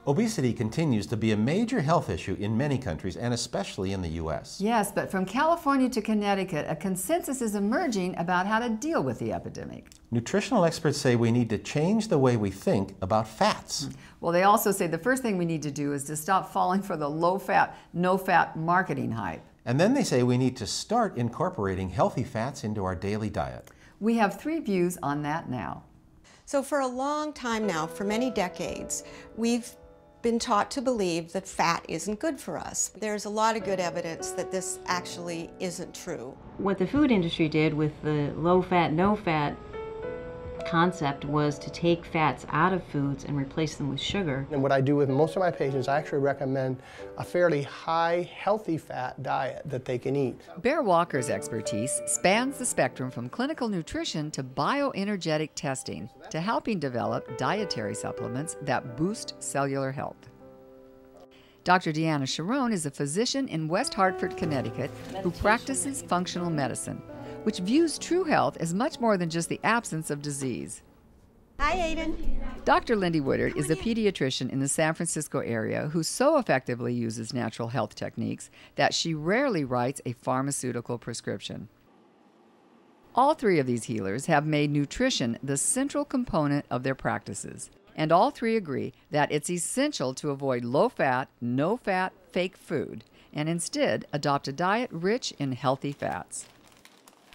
Obesity continues to be a major health issue in many countries, and especially in the U.S. Yes, but from California to Connecticut, a consensus is emerging about how to deal with the epidemic. Nutritional experts say we need to change the way we think about fats. Well, they also say the first thing we need to do is to stop falling for the low-fat, no-fat marketing hype. And then they say we need to start incorporating healthy fats into our daily diet. We have 3 views on that now. So for a long time now, for many decades, we've been taught to believe that fat isn't good for us. There's a lot of good evidence that this actually isn't true. What the food industry did with the low-fat, no-fat concept was to take fats out of foods and replace them with sugar. And what I do with most of my patients, I actually recommend a fairly high, healthy fat diet that they can eat. Bear Walker's expertise spans the spectrum from clinical nutrition to bioenergetic testing to helping develop dietary supplements that boost cellular health. Dr. Deanna Sharone is a physician in West Hartford, Connecticut, who practices functional medicine, which views true health as much more than just the absence of disease. Hi, Aiden. Dr. Lindy Woodard is a pediatrician in the San Francisco area who so effectively uses natural health techniques that she rarely writes a pharmaceutical prescription. All 3 of these healers have made nutrition the central component of their practices, and all 3 agree that it's essential to avoid low-fat, no-fat, fake food, and instead adopt a diet rich in healthy fats.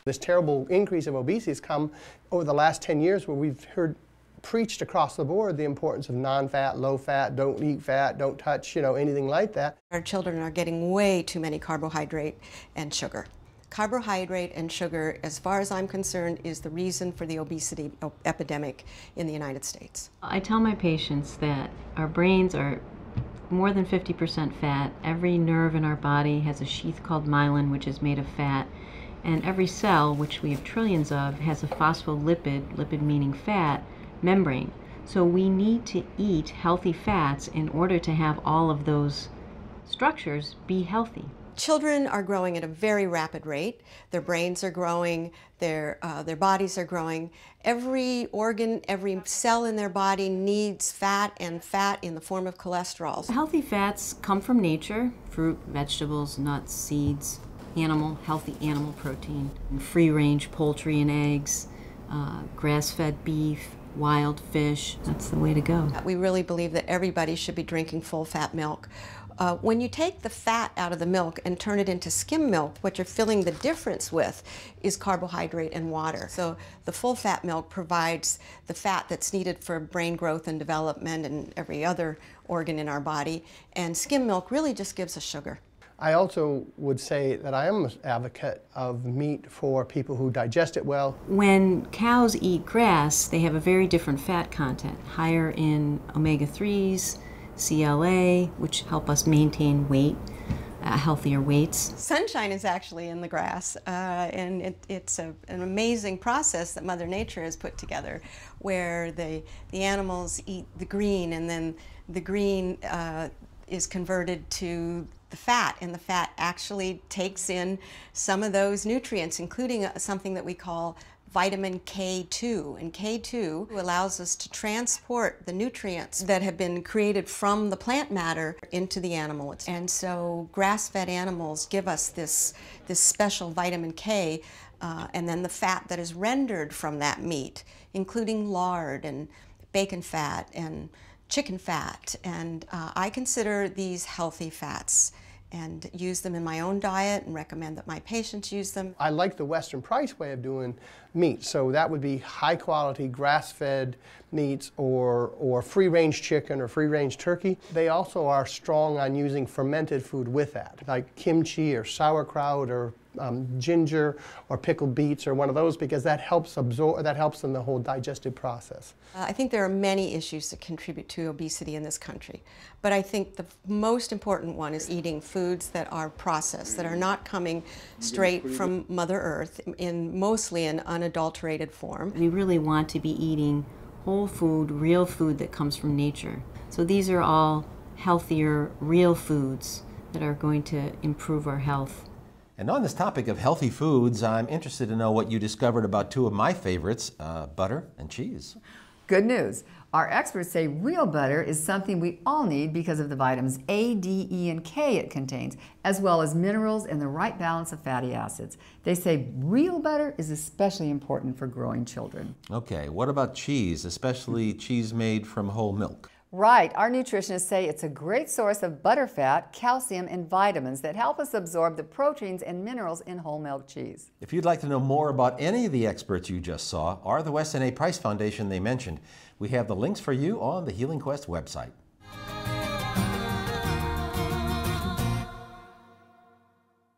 This terrible increase of obesity has come over the last 10 years where we've heard preached across the board the importance of non-fat, low-fat, don't eat fat, don't touch, anything like that. Our children are getting way too many carbohydrate and sugar. Carbohydrate and sugar, as far as I'm concerned, is the reason for the obesity epidemic in the United States. I tell my patients that our brains are more than 50% fat. Every nerve in our body has a sheath called myelin, which is made of fat. And every cell, which we have trillions of, has a phospholipid, lipid meaning fat, membrane. So we need to eat healthy fats in order to have all of those structures be healthy. Children are growing at a very rapid rate. Their brains are growing, their bodies are growing. Every organ, every cell in their body needs fat, and fat in the form of cholesterol. Healthy fats come from nature: fruit, vegetables, nuts, seeds, healthy animal protein, free-range poultry and eggs, grass-fed beef, wild fish. That's the way to go. We really believe that everybody should be drinking full-fat milk. When you take the fat out of the milk and turn it into skim milk, what you're filling the difference with is carbohydrate and water. So the full-fat milk provides the fat that's needed for brain growth and development and every other organ in our body, and skim milk really just gives us sugar. I also would say that I am an advocate of meat for people who digest it well. When cows eat grass, they have a very different fat content, higher in omega-3s, CLA, which help us maintain weight, healthier weights. Sunshine is actually in the grass, and it's an amazing process that Mother Nature has put together, where the animals eat the green, and then the green is converted to the fat, and the fat actually takes in some of those nutrients, including something that we call vitamin K2. And K2 allows us to transport the nutrients that have been created from the plant matter into the animal. And so grass-fed animals give us this special vitamin K, and then the fat that is rendered from that meat, including lard and bacon fat and chicken fat. And I consider these healthy fats and use them in my own diet and recommend that my patients use them. I like the Western Price way of doing meat, so that would be high quality grass-fed meats or free-range chicken or free-range turkey. They also are strong on using fermented food with that, like kimchi or sauerkraut or ginger or pickled beets or one of those, because that helps in the whole digestive process. I think there are many issues that contribute to obesity in this country, but I think the most important one is eating foods that are processed, that are not coming straight from Mother Earth, mostly in unadulterated form. We really want to be eating whole food, real food that comes from nature. So these are all healthier, real foods that are going to improve our health. And on this topic of healthy foods, I'm interested to know what you discovered about 2 of my favorites, butter and cheese. Good news. Our experts say real butter is something we all need because of the vitamins A, D, E, and K it contains, as well as minerals and the right balance of fatty acids. They say real butter is especially important for growing children. Okay, what about cheese, especially cheese made from whole milk? Right. Our nutritionists say it's a great source of butterfat, calcium, and vitamins that help us absorb the proteins and minerals in whole milk cheese. If you'd like to know more about any of the experts you just saw or the Weston A. Price Foundation they mentioned, we have the links for you on the Healing Quest website.